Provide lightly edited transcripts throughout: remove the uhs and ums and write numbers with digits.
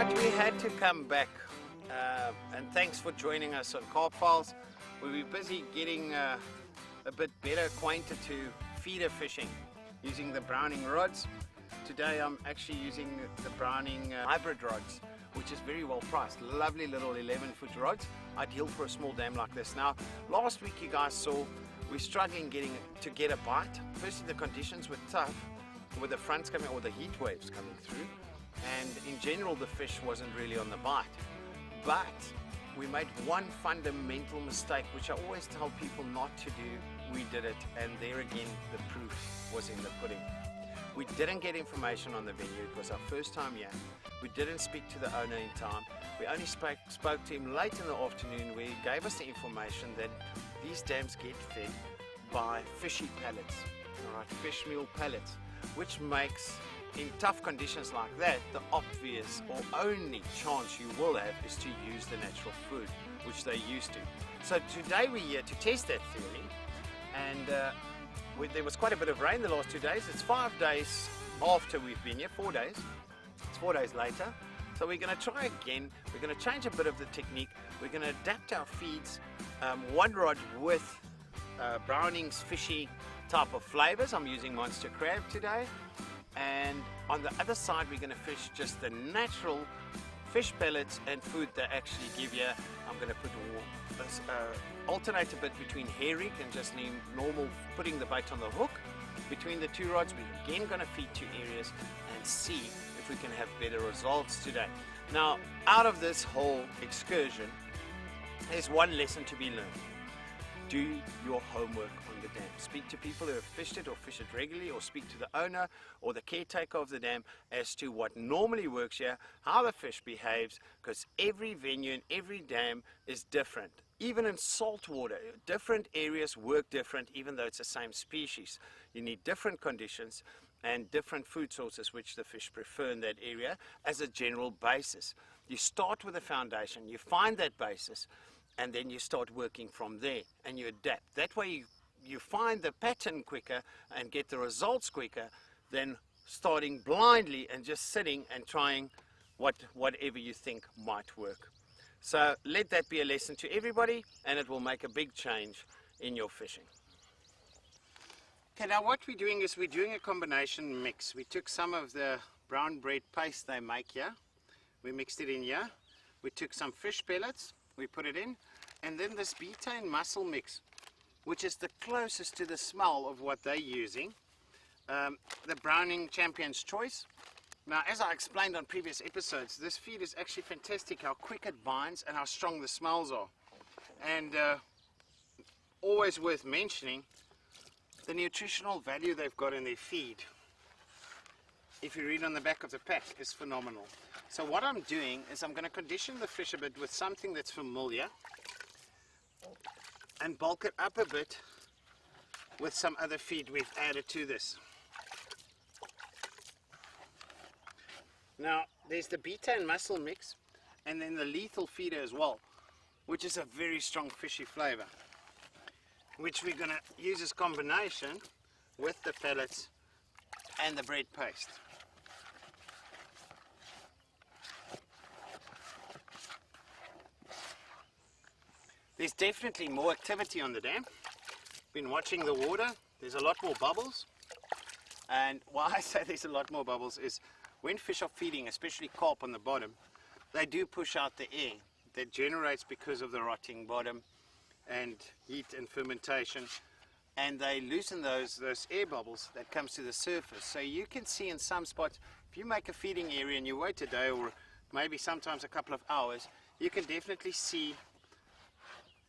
Alright, we had to come back and thanks for joining us on Carp Files. We were busy getting a bit better acquainted to feeder fishing using the Browning rods. Today I'm actually using the Browning hybrid rods, which is very well priced. Lovely little 11-foot rods, ideal for a small dam like this. Now, last week you guys saw we're struggling to get a bite. Firstly, the conditions were tough with the fronts coming or the heat waves coming through, and in general the fish wasn't really on the bite. But we made one fundamental mistake, which I always tell people not to do. We did it, and there again the proof was in the pudding. We didn't get information on the venue. It was our first time here. We didn't speak to the owner in time. We only spoke to him late in the afternoon, where he gave us the information that these dams get fed by fishy pellets, alright, fish meal pellets, which makes, in tough conditions like that, the obvious or only chance you will have is to use the natural food, which they used to. So today we're here to test that theory, and there was quite a bit of rain the last 2 days. It's 5 days after we've been here, 4 days. It's 4 days later. So we're going to try again. We're going to change a bit of the technique. We're going to adapt our feeds. One rod with Browning's fishy type of flavors. I'm using monster crab today. And on the other side we're going to fish just the natural fish pellets and food they actually give you. I'm going to put alternate a bit between herring and just normal putting the bait on the hook. Between the two rods we're again going to feed two areas and see if we can have better results today. Now, out of this whole excursion, there's one lesson to be learned. Do your homework on the dam. Speak to people who have fished it or fish it regularly, or speak to the owner or the caretaker of the dam as to what normally works here, how the fish behaves, because every venue and every dam is different. Even in salt water, different areas work different, even though it's the same species. You need different conditions and different food sources which the fish prefer in that area as a general basis. You start with a foundation, you find that basis, and then you start working from there and you adapt. That way you find the pattern quicker and get the results quicker than starting blindly and just sitting and trying whatever you think might work. So let that be a lesson to everybody, and it will make a big change in your fishing. Okay, now what we're doing is we're doing a combination mix. We took some of the brown bread paste they make here, we mixed it in here. We took some fish pellets, we put it in, and then this betaine mussel mix, which is the closest to the smell of what they're using, the Browning Champion's Choice. Now, as I explained on previous episodes, this feed is actually fantastic, how quick it binds and how strong the smells are. And always worth mentioning, the nutritional value they've got in their feed, if you read on the back of the pack, is phenomenal. So what I'm doing is I'm going to condition the fish a bit with something that's familiar and bulk it up a bit with some other feed we've added to this. Now, there's the betaine mussel mix, and then the lethal feeder as well, which is a very strong fishy flavor, which we're going to use as combination with the pellets and the bread paste. There's definitely more activity on the dam. Been watching the water, there's a lot more bubbles, and why I say there's a lot more bubbles is when fish are feeding, especially carp on the bottom, they do push out the air that generates because of the rotting bottom and heat and fermentation, and they loosen those air bubbles that comes to the surface. So you can see in some spots, if you make a feeding area and you wait a day or maybe sometimes a couple of hours, you can definitely see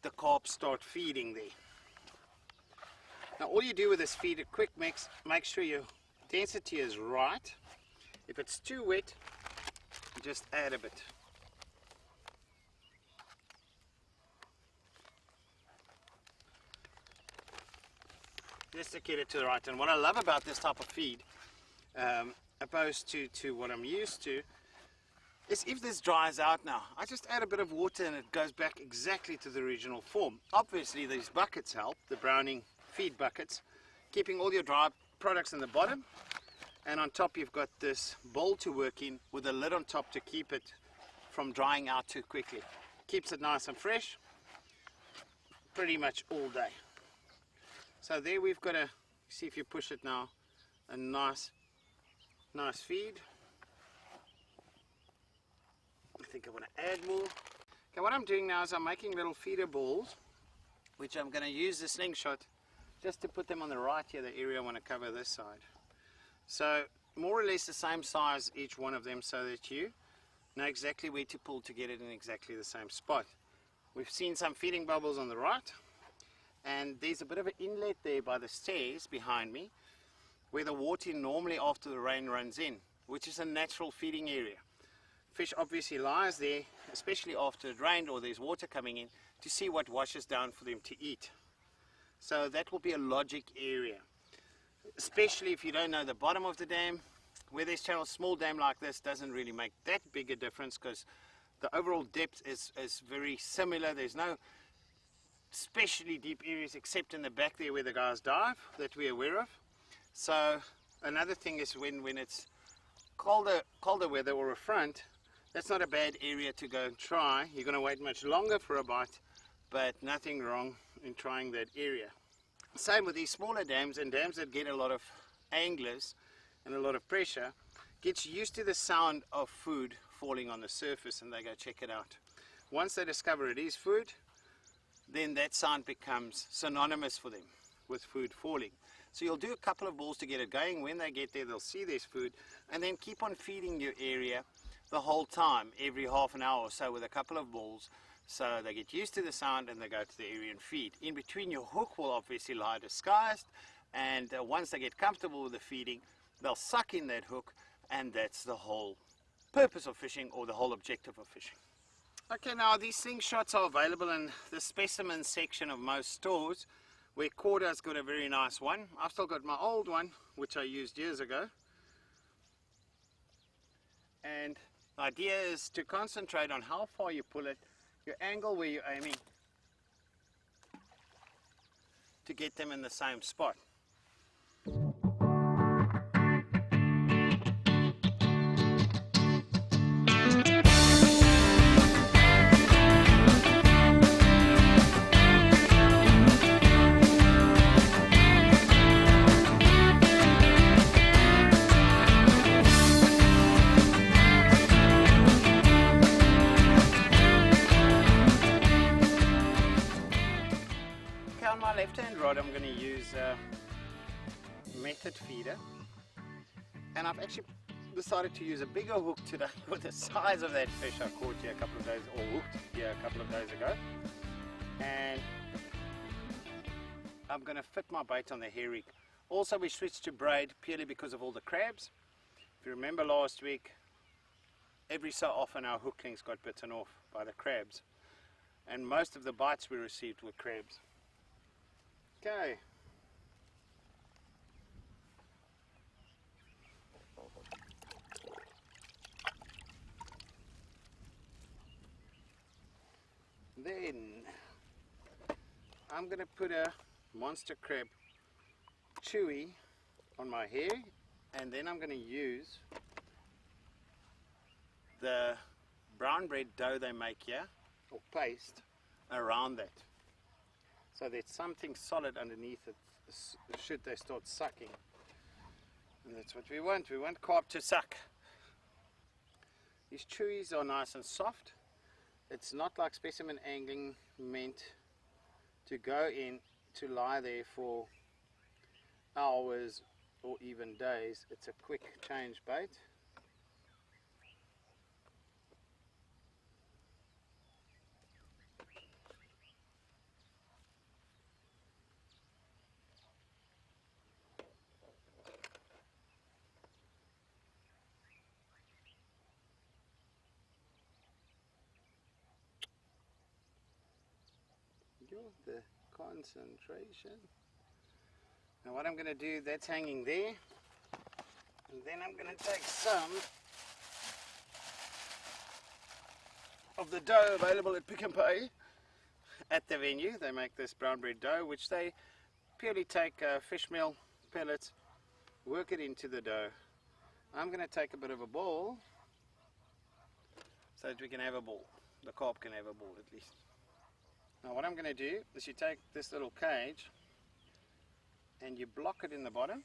the carp start feeding there. Now all you do with this feed, a quick mix, make sure your density is right. If it's too wet, just add a bit. Just to get it to the right. And what I love about this type of feed, opposed to what I'm used to, is if this dries out now, I just add a bit of water and it goes back exactly to the original form. Obviously these buckets help, the Browning feed buckets, keeping all your dry products in the bottom, and on top you've got this bowl to work in with a lid on top to keep it from drying out too quickly. Keeps it nice and fresh pretty much all day. So there we've got a, see if you push it now, a nice feed. I think I want to add more. Okay, what I'm doing now is I'm making little feeder balls, which I'm going to use the slingshot just to put them on the right here, the area I want to cover this side. So more or less the same size each one of them, so that you know exactly where to pull to get it in exactly the same spot. We've seen some feeding bubbles on the right, and there's a bit of an inlet there by the stairs behind me where the water normally after the rain runs in, which is a natural feeding area. Fish obviously lies there, especially after it rained or there's water coming in, to see what washes down for them to eat. So that will be a logic area, especially if you don't know the bottom of the dam. Where there's channels, small dam like this doesn't really make that big a difference because the overall depth is very similar. There's no especially deep areas except in the back there where the guys dive that we're aware of. So another thing is when it's colder weather or a front, that's not a bad area to go and try. You're going to wait much longer for a bite, but nothing wrong in trying that area. Same with these smaller dams, and dams that get a lot of anglers and a lot of pressure, gets used to the sound of food falling on the surface, and they go check it out. Once they discover it is food, then that sound becomes synonymous for them with food falling. So you'll do a couple of balls to get it going. When they get there, they'll see there's food, and then keep on feeding your area the whole time, every half an hour or so with a couple of balls, so they get used to the sound and they go to the area and feed. In between, your hook will obviously lie disguised, and once they get comfortable with the feeding, they'll suck in that hook, and that's the whole purpose of fishing, or the whole objective of fishing. Okay, now these slingshots are available in the specimen section of most stores, where Corda's got a very nice one. I've still got my old one, which I used years ago. And the idea is to concentrate on how far you pull it, your angle where you're aiming, to get them in the same spot. Left-hand rod, I'm going to use a method feeder, and I've actually decided to use a bigger hook today with the size of that fish I caught here a couple of days, or hooked here a couple of days ago. And I'm going to fit my bait on the herring. Also, we switched to braid purely because of all the crabs. If you remember last week, every so often our hook links got bitten off by the crabs, and most of the bites we received were crabs. Okay. Then I'm going to put a monster crab chewy on my hair, and then I'm going to use the brown bread dough they make here, or paste, around that. So there's something solid underneath it should they start sucking. And that's what we want. We want carp to suck. These chewies are nice and soft. It's not like specimen angling meant to go in to lie there for hours or even days. It's a quick change bait. The concentration. Now what I'm going to do, that's hanging there, and then I'm going to take some of the dough available at Pick n Pay at the venue. They make this brown bread dough, which they purely take fish meal pellets, work it into the dough. I'm going to take a bit of a ball, so that we can have a ball. The carp can have a ball at least. Now what I'm going to do is you take this little cage and you block it in the bottom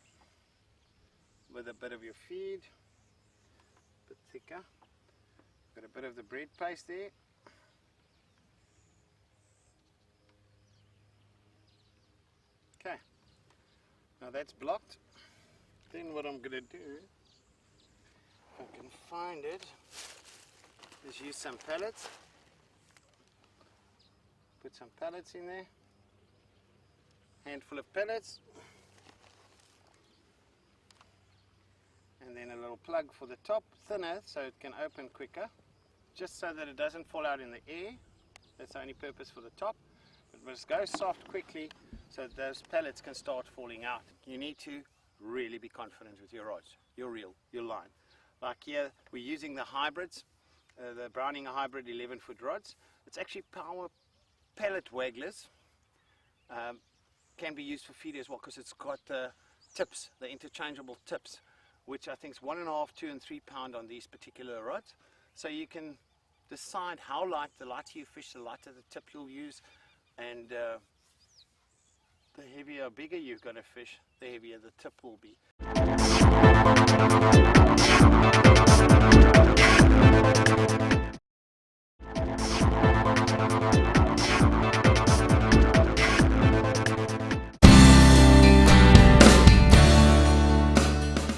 with a bit of your feed, a bit thicker. Got a bit of the bread paste there. Okay, now that's blocked. Then what I'm going to do, if I can find it, is use some pellets. Put some pellets in there. Handful of pellets. And then a little plug for the top, thinner so it can open quicker. Just so that it doesn't fall out in the air. That's the only purpose for the top. But it must go soft quickly so that those pellets can start falling out. You need to really be confident with your rods, your reel, your line. Like here, we're using the hybrids, the Browning hybrid 11-foot rods. It's actually power pellet wagglers. Can be used for feeding as well because it's got the tips, the interchangeable tips, which I think is 1.5, 2 and 3 pound on these particular rods. So you can decide how light, the lighter you fish, the lighter the tip you'll use, and the heavier, bigger you're going to fish, the heavier the tip will be.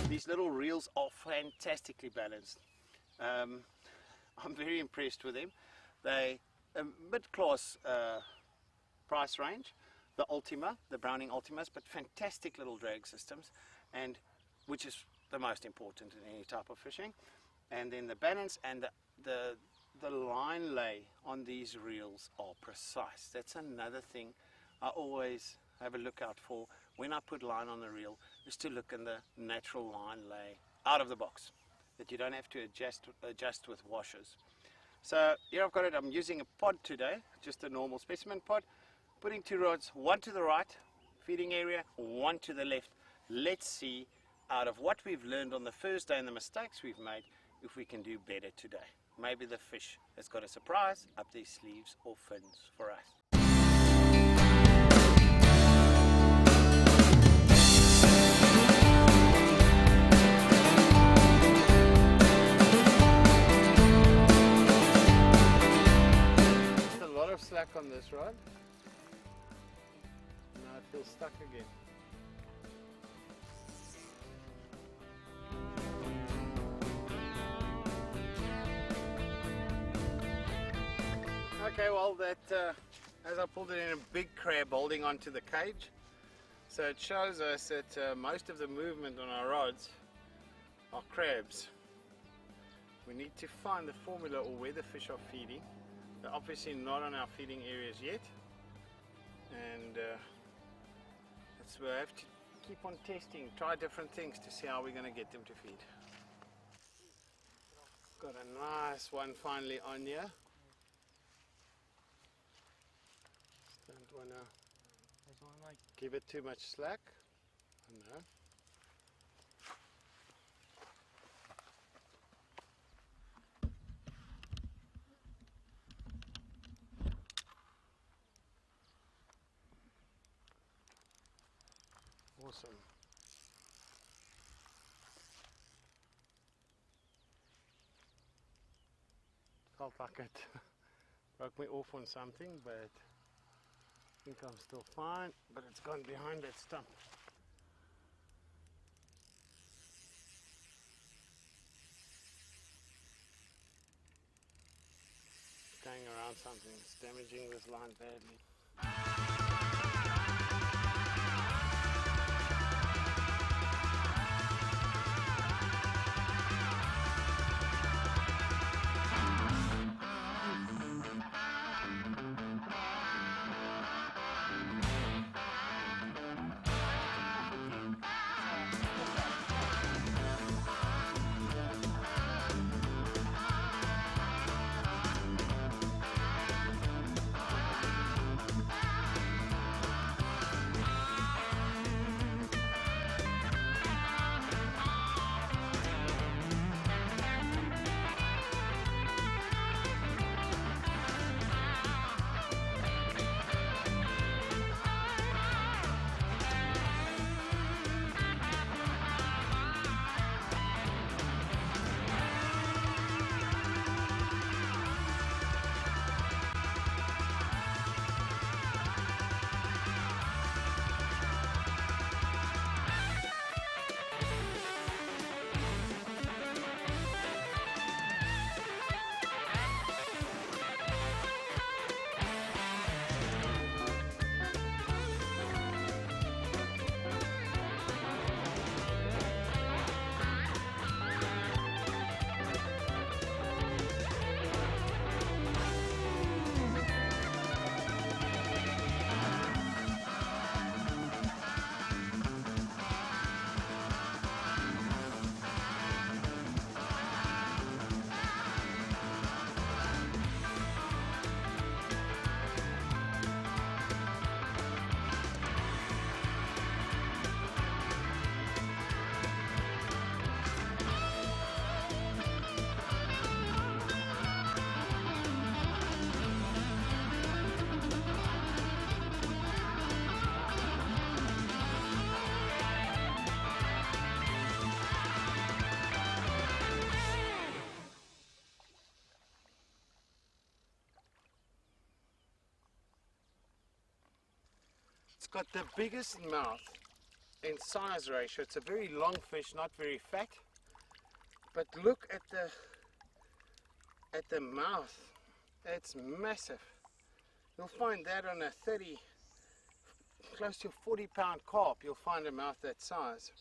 These little reels are fantastically balanced. I'm very impressed with them. They a mid-class price range. The Ultima, the Browning Ultimas, but fantastic little drag systems, and which is the most important in any type of fishing. And then the balance and the line lay on these reels are precise. That's another thing I always have a look out for when I put line on the reel, is to look in the natural line lay out of the box, that you don't have to adjust with washers. So here I've got it. I'm using a pod today, just a normal specimen pod. Putting 2 rods, one to the right, feeding area, one to the left. Let's see, out of what we've learned on the first day and the mistakes we've made, if we can do better today. Maybe the fish has got a surprise up their sleeves or fins for us. Just a lot of slack on this rod. Now it feels stuck again. Okay, well as I pulled it in, a big crab holding onto the cage. So it shows us that most of the movement on our rods are crabs. We need to find the formula or where the fish are feeding. They're obviously not on our feeding areas yet. And so we have to keep on testing, try different things to see how we're going to get them to feed. Got a nice one finally on here. Don't want to give it too much slack. No. Awesome. Felt like it broke me off on something, but I think I'm still fine, but it's gone behind that stump. It's going around something, it's damaging this line badly. got the biggest mouth in size ratio. It's a very long fish, not very fat. But look at the mouth. It's massive. You'll find that on a 30, close to 40-pound carp. You'll find a mouth that size.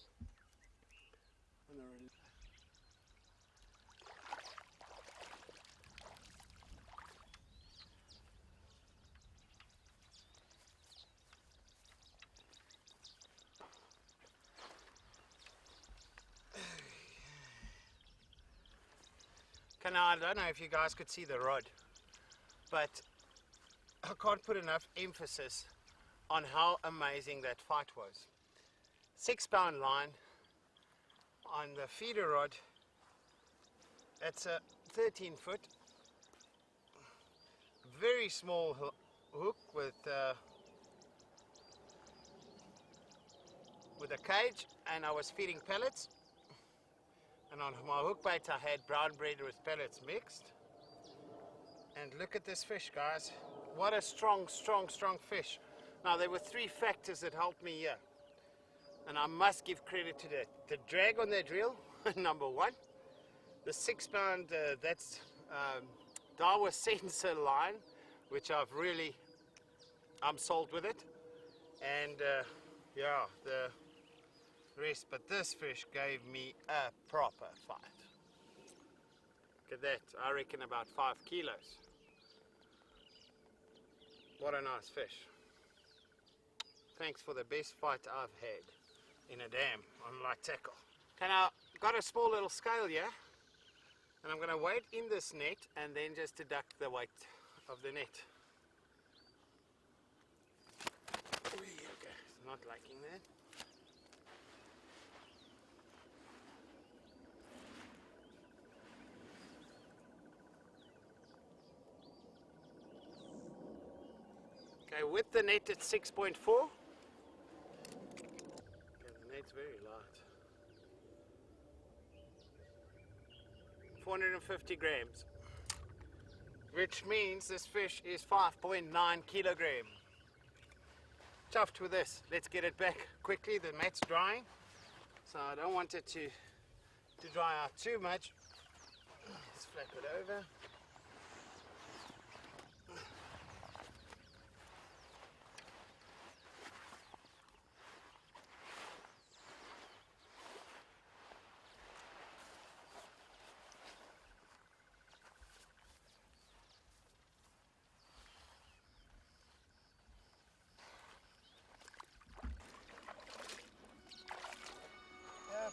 Now, I don't know if you guys could see the rod, but I can't put enough emphasis on how amazing that fight was. 6-pound line on the feeder rod. It's a 13-foot, very small hook with a cage, and I was feeding pellets. And on my hook bait I had brown bread with pellets mixed. And look at this fish, guys. What a strong fish. Now there were 3 factors that helped me here. And I must give credit to that. The drag on that reel, number 1. The 6-pound, that's Dawa sensor line, which I'm sold with it. And yeah, the rest, but this fish gave me a proper fight. Look at that, I reckon about 5 kilos. What a nice fish. Thanks for the best fight I've had in a dam on light tackle. And I got a small little scale here, and I'm going to weight in this net and then just deduct the weight of the net. Okay, it's not liking that. Okay, with the net at 6.4. Okay, the net's very light. 450 grams. Which means this fish is 5.9 kilogram. Chuffed with this. Let's get it back quickly. The net's drying, so I don't want it to dry out too much. Let's flap it over.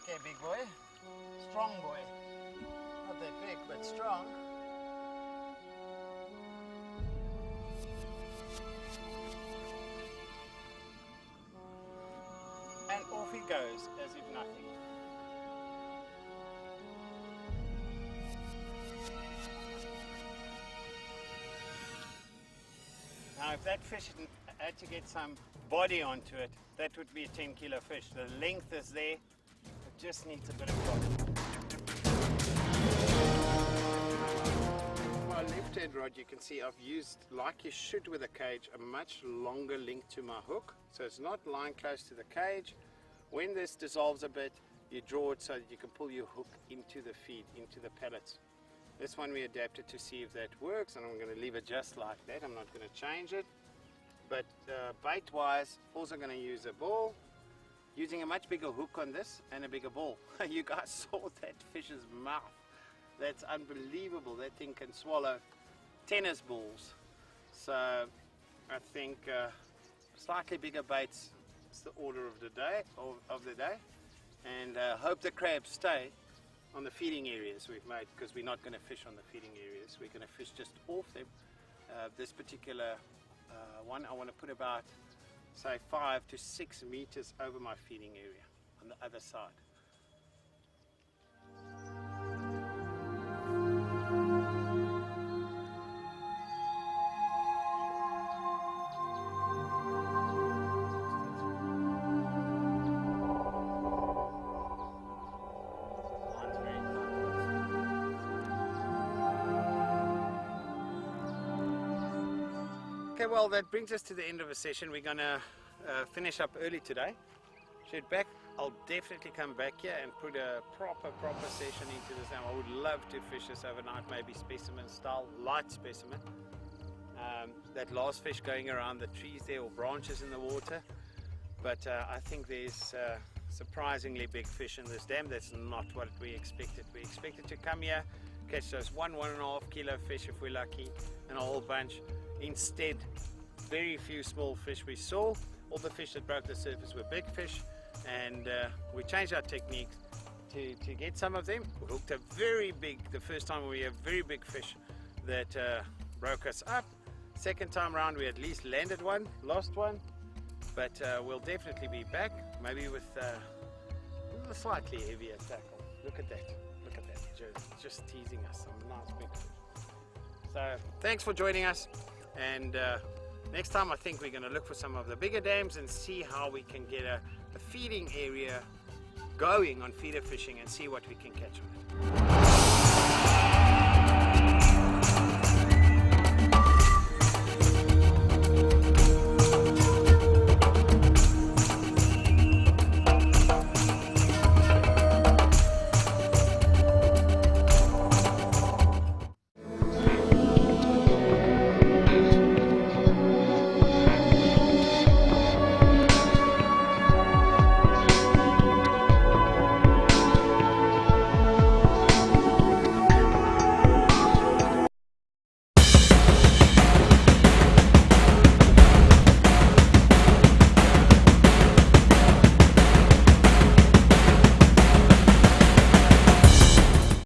Okay, big boy. Strong boy. Not that big, but strong. And off he goes as if nothing. Now if that fish had to get some body onto it, that would be a 10-kilo fish. The length is there, it just needs a bit of body. My left-hand rod, you can see I've used, like you should with a cage, a much longer link to my hook. So it's not lying close to the cage. When this dissolves a bit, you draw it so that you can pull your hook into the feed, into the pellets. This one we adapted to see if that works, and I'm going to leave it just like that. I'm not going to change it. But bait wise, also going to use a ball, using a much bigger hook on this and a bigger ball. You guys saw that fish's mouth. That's unbelievable. That thing can swallow tennis balls. So I think slightly bigger baits is the order of the day, and hope the crabs stay on the feeding areas we've made, because we're not going to fish on the feeding areas. We're going to fish just off them. This particular one, I want to put about, say, 5 to 6 meters over my feeding area on the other side. Okay, well, that brings us to the end of a session. We're gonna finish up early today. Should back, I'll definitely come back here and put a proper session into this. Now I would love to fish this overnight, maybe specimen style, light specimen. That last fish going around the trees there or branches in the water. But I think there's surprisingly big fish in this dam. That's not what we expected. We expected to come here, catch those 1.5 kilo fish if we're lucky, and a whole bunch. Instead, very few small fish we saw. All the fish that broke the surface were big fish, and we changed our techniques to get some of them. We hooked a very big, the first time we had a very big fish that broke us up. Second time around we at least landed one, lost one, but we'll definitely be back, maybe with a slightly heavier tackle. Look at that, just teasing us, some nice big fish. So thanks for joining us, and next time I think we're going to look for some of the bigger dams and see how we can get a feeding area going on feeder fishing and see what we can catch on it.